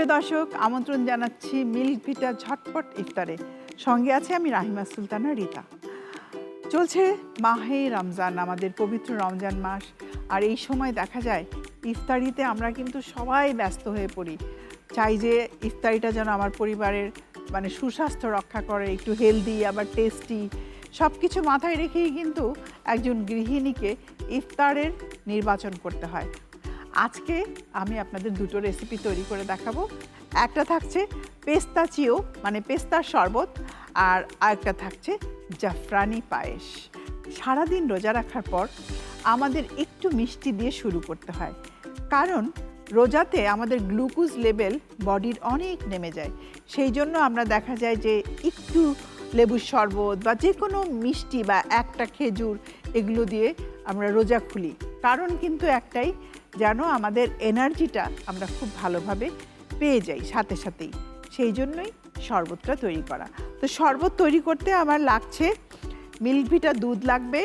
প্রিয় দর্শক, আমন্ত্রণ জানাচ্ছি মিল্ক ভিটা ঝটপট ইফতারে। সঙ্গে আছে আমি রাহিমা সুলতানা রিতা। চলছে মাহে রমজান, আমাদের পবিত্র রমজান মাস। আর এই সময় দেখা যায় ইফতারিতে আমরা কিন্তু সবাই ব্যস্ত হয়ে পড়ি। চাই যে ইফতারিটা যেন আমার পরিবারের সুস্বাস্থ্য রক্ষা করে, একটু হেলদি আবার টেস্টি, সব কিছু মাথায় রেখেই কিন্তু একজন গৃহিণীকে ইফতারের নির্বাচন করতে হয়। আজকে আমি আপনাদের দুটো রেসিপি তৈরি করে দেখাবো। একটা থাকছে পেস্তাচিও পেস্তার শরবত, আর আরেকটা থাকছে জাফরানি পায়েস। সারাদিন রোজা রাখার পর আমাদের একটু মিষ্টি দিয়ে শুরু করতে হয়, কারণ রোজাতে আমাদের গ্লুকোজ লেভেল বডির অনেক নেমে যায়। সেই জন্য আমরা দেখা যায় যে একটু লেবুর শরবত বা যে কোনো মিষ্টি বা একটা খেজুর এগুলো দিয়ে আমরা রোজা খুলি। কারণ কিন্তু একটাই, যেন আমাদের এনার্জিটা আমরা খুব ভালোভাবে পেয়ে যাই সাথে সাথেই। সেই জন্যই শরবতটা তৈরি করা। তো শরবত তৈরি করতে আমার লাগছে মিল্ক ভিটা দুধ লাগবে,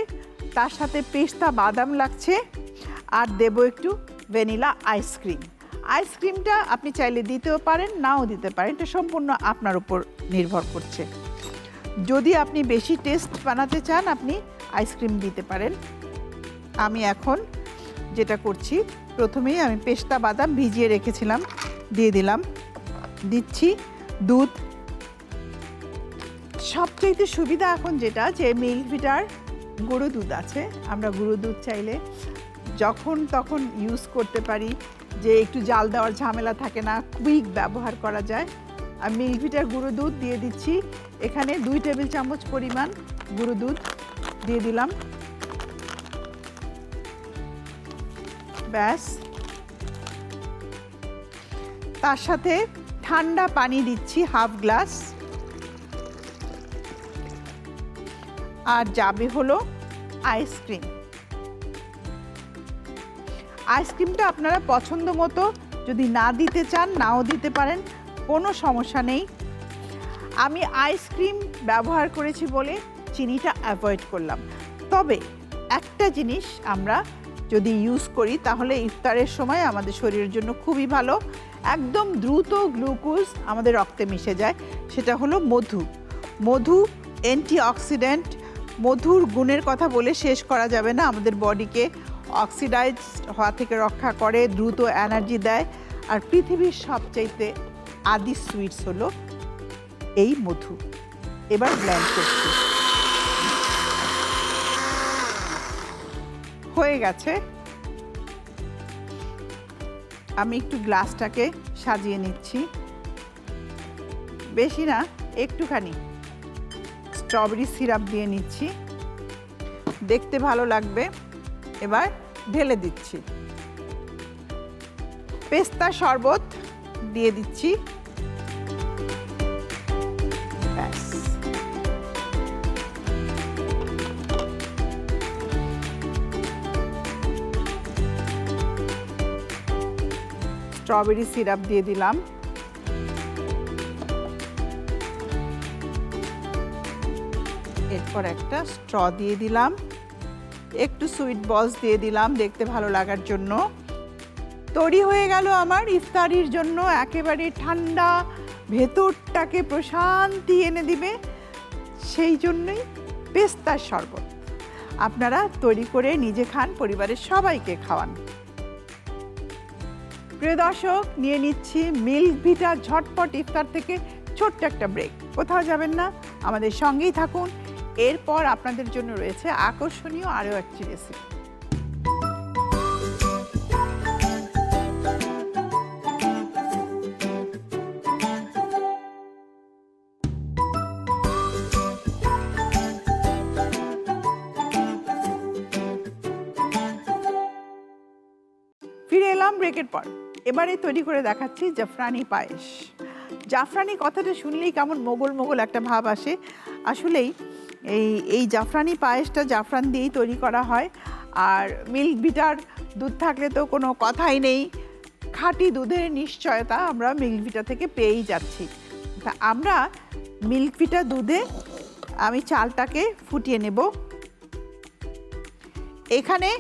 তার সাথে পেস্তা বাদাম লাগছে, আর দেব একটু ভ্যানিলা আইসক্রিম। আইসক্রিমটা আপনি চাইলে দিতেও পারেন, নাও দিতে পারেন, এটা সম্পূর্ণ আপনার উপর নির্ভর করছে। যদি আপনি বেশি টেস্ট বানাতে চান আপনি আইসক্রিম দিতে পারেন। আমি এখন যেটা করছি, প্রথমেই আমি পেস্তা বাদাম ভিজিয়ে রেখেছিলাম দিয়ে দিলাম, দিচ্ছি দুধ। সবচেয়ে সুবিধা এখন যেটা, যে মিল্ক ভিটার গুঁড়ো দুধ আছে, আমরা গুঁড়ো দুধ চাইলে যখন তখন ইউজ করতে পারি, যে একটু জাল দেওয়ার ঝামেলা থাকে না, কুইক ব্যবহার করা যায়। আর মিল্ক ভিটার গুঁড়ো দুধ দিয়ে দিচ্ছি, এখানে 2 টেবিল চামচ পরিমাণ গুঁড়ো দুধ দিয়ে দিলাম। ব্যাস, তার সাথে ঠান্ডা পানি দিচ্ছি হাফ গ্লাস, আর যাবে হলো আইসক্রিম। আইসক্রিমটা আপনারা পছন্দ মতো যদি না দিতে চান নাও দিতে পারেন, কোনো সমস্যা নেই। আমি আইসক্রিম ব্যবহার করেছি বলে চিনিটা অ্যাভয়েড করলাম। তবে একটা জিনিস আমরা যদি ইউজ করি তাহলে ইফতারের সময় আমাদের শরীরের জন্য খুবই ভালো, একদম দ্রুত গ্লুকোজ আমাদের রক্তে মিশে যায়, সেটা হলো মধু। মধু অ্যান্টিঅক্সিডেন্ট, মধুর গুণের কথা বলে শেষ করা যাবে না। আমাদের বডিকে অক্সিডাইজ হওয়া থেকে রক্ষা করে, দ্রুত এনার্জি দেয়। আর পৃথিবীর সবচাইতে আদি সুইটস হলো এই মধু। এবার ব্লেন্ড করছি, হয়ে গেছে। আমি একটু গ্লাসটাকে সাজিয়ে নিচ্ছি, বেশি না, একটুখানি স্ট্রবেরি সিরাপ দিয়ে নিচ্ছি, দেখতে ভালো লাগবে। এবার ঢেলে দিচ্ছি, পেস্তা শরবত দিয়ে দিচ্ছি। ব্যাস, স্ট্রবেরি সিরাপ দিয়ে দিলাম। এরপর একটা স্ট্র দিয়ে দিলাম, একটু সুইট বলস দিয়ে দিলাম দেখতে ভালো লাগার জন্য। তৈরি হয়ে গেল আমার ইফতারির জন্য একেবারে ঠান্ডা, ভেতরটাকে প্রশান্তি এনে দিবে, সেই জন্যই পেস্তার শরবত। আপনারা তৈরি করে নিজে খান, পরিবারের সবাইকে খাওয়ান। প্রিয় দর্শক, নিয়ে নিচ্ছি মিল্ক ভিটা ঝটপট ইফতার থেকে ছোট্ট একটা ব্রেক। কোথাও যাবেন না, আমাদের সঙ্গেই থাকুন। এরপর আপনাদের জন্য রয়েছে আকর্ষণীয় আরও একটি রেসিপি। ফিরে এলাম ব্রেকের পর। এবারে তৈরি করে দেখাচ্ছি জাফরানি পায়েস। জাফরানি কথাটা শুনলেই কেমন মোগল মোগল একটা ভাব আসে। আসলেই এই জাফরানি পায়েসটা জাফরান দিয়েই তৈরি করা হয়। আর মিল্ক ভিটার দুধ থাকলে তো কোনো কথাই নেই, খাঁটি দুধের নিশ্চয়তা আমরা মিল্ক ভিটা থেকে পেয়েই যাচ্ছি। তা আমরা মিল্ক ভিটা দুধে আমি চালটাকে ফুটিয়ে নেব। এখানে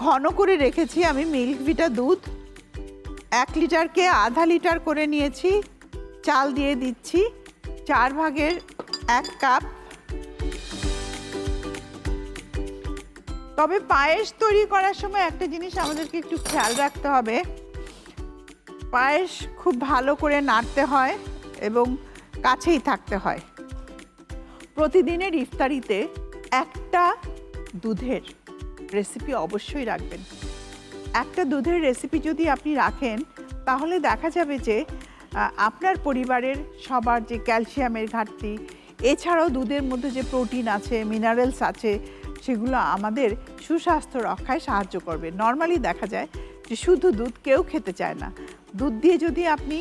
ঘন করে রেখেছি আমি মিল্ক ভিটা দুধ 1 লিটারকে আধা লিটার করে নিয়েছি। চাল দিয়ে দিচ্ছি 4 ভাগের 1 কাপ। তবে পায়েস তৈরি করার সময় একটা জিনিস আমাদেরকে একটু খেয়াল রাখতে হবে, পায়েস খুব ভালো করে নাড়তে হয় এবং কাছেই থাকতে হয়। প্রতিদিনের ইফতারিতে একটা দুধের রেসিপি অবশ্যই রাখবেন। একটা দুধের রেসিপি যদি আপনি রাখেন তাহলে দেখা যাবে যে আপনার পরিবারের সবার যে ক্যালসিয়ামের ঘাটতি, এছাড়াও দুধের মধ্যে যে প্রোটিন আছে, মিনারেলস আছে, সেগুলো আমাদের সুস্বাস্থ্য রক্ষায় সাহায্য করবে। নর্মালি দেখা যায় যে শুধু দুধ কেউ খেতে চায় না। দুধ দিয়ে যদি আপনি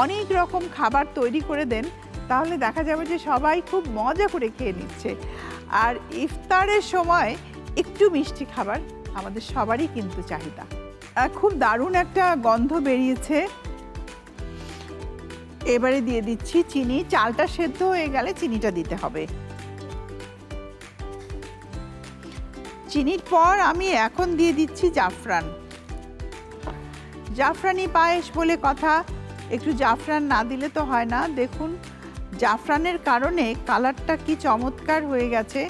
অনেক রকম খাবার তৈরি করে দেন তাহলে দেখা যাবে যে সবাই খুব মজা করে খেয়ে নিচ্ছে। আর ইফতারের সময় একটু মিষ্টি খাবার আমাদের সবারই কিন্তু চাহিদা। খুব দারুণ একটা গন্ধ বেরিয়েছে। এবারে দিয়ে দিচ্ছি চিনি। চালটা সেদ্ধ হয়ে গেলে চিনিটা দিতে হবে। চিনির পর আমি এখন দিয়ে দিচ্ছি জাফরান। জাফরানি পায়েস বলে কথা, একটু জাফরান না দিলে তো হয় না। দেখুন জাফরানের কারণে কালারটা কি চমৎকার হয়ে গেছে,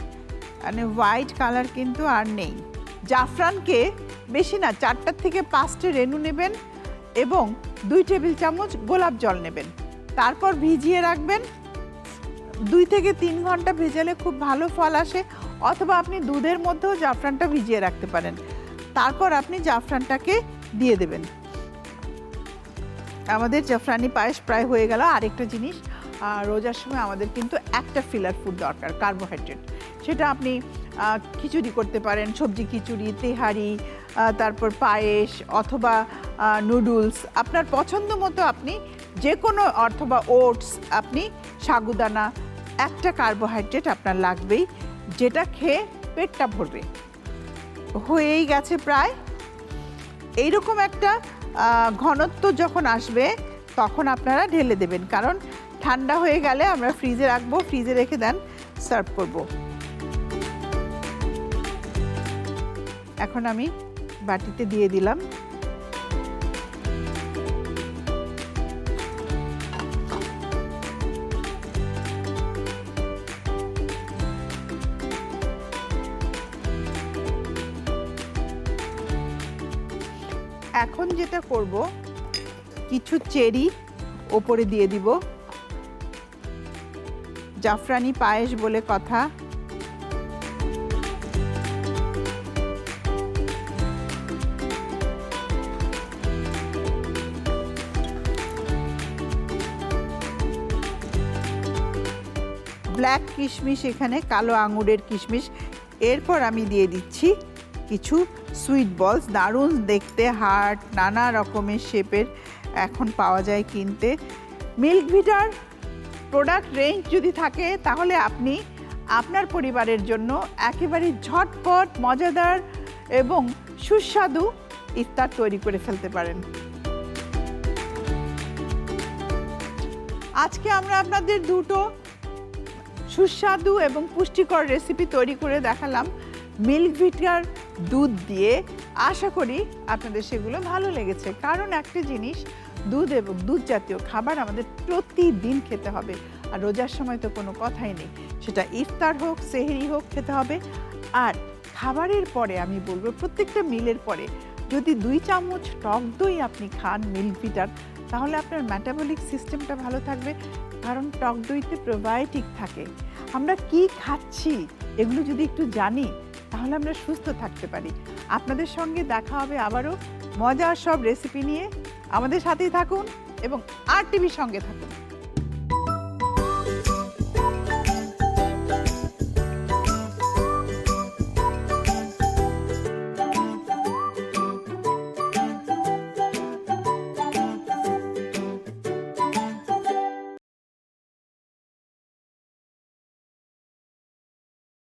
মানে হোয়াইট কালার কিন্তু আর নেই। জাফরানকে বেশি না, 4 থেকে 5টে রেণু নেবেন এবং 2 টেবিল চামচ গোলাপ জল নেবেন। তারপর ভিজিয়ে রাখবেন। 2 থেকে 3 ঘন্টা ভেজালে খুব ভালো ফল আসে, অথবা আপনি দুধের মধ্যেও জাফরানটা ভিজিয়ে রাখতে পারেন। তারপর আপনি জাফরানটাকে দিয়ে দেবেন। আমাদের জাফরানি পায়েস প্রায় হয়ে গেল। আরেকটা জিনিস, রোজার সময় আমাদের কিন্তু একটা ফিলার ফুড দরকার, কার্বোহাইড্রেট। সেটা আপনি খিচুড়ি করতে পারেন, সবজি খিচুড়ি, তেহারি, তারপর পায়েস অথবা নুডলস, আপনার পছন্দ মতো আপনি যে কোনো, অথবা ওটস, আপনি সাগুদানা, একটা কার্বোহাইড্রেট আপনার লাগবেই, যেটা খেয়ে পেটটা ভরবে। হয়েই গেছে প্রায়। এইরকম একটা ঘনত্ব যখন আসবে তখন আপনারা ঢেলে দেবেন, কারণ ঠান্ডা হয়ে গেলে আমরা ফ্রিজে রাখবো, ফ্রিজে রেখে দেন সার্ভ করব। এখন আমি বাটিতে দিয়ে দিলাম। এখন যেটা করব, কিছু চেরি ওপরে দিয়ে দিব। জাফরানি পায়েস বলে কথা। ব্ল্যাক কিশমিশ, এখানে কালো আঙুরের কিশমিশ। এরপর আমি দিয়ে দিচ্ছি কিছু সুইট বলস, দারুণ দেখতে, হার্ট, নানা রকমের শেপের এখন পাওয়া যায় কিনতে। মিল্ক ভিটার প্রোডাক্ট রেঞ্জ যদি থাকে তাহলে আপনি আপনার পরিবারের জন্য একেবারে ঝটপট, মজাদার এবং সুস্বাদু ইফতার তৈরি করে ফেলতে পারেন। আজকে আমরা আপনাদের দুটো সুস্বাদু এবং পুষ্টিকর রেসিপি তৈরি করে দেখালাম মিল্ক ভিটার দুধ দিয়ে। আশা করি আপনাদের সেগুলো ভালো লেগেছে, কারণ একটা জিনিস, দুধ এবং দুধ জাতীয় খাবার আমাদের প্রতিদিন খেতে হবে। আর রোজার সময় তো কোনো কথাই নেই, সেটা ইফতার হোক, সেহরি হোক, খেতে হবে। আর খাবারের পরে আমি বলবো, প্রত্যেকটা মিলের পরে যদি 2 চামচ টক দই আপনি খান মিল্ক ভিটার, তাহলে আপনার মেটাবলিক সিস্টেমটা ভালো থাকবে, কারণ টক দইতে প্রোবায়োটিক থাকে। আমরা কি খাচ্ছি এগুলো যদি একটু জানি তাহলে আমরা সুস্থ থাকতে পারি। আপনাদের সঙ্গে দেখা হবে আবারও মজার সব রেসিপি নিয়ে। আমাদের সাথেই থাকুন এবং RTV সঙ্গে থাকুন।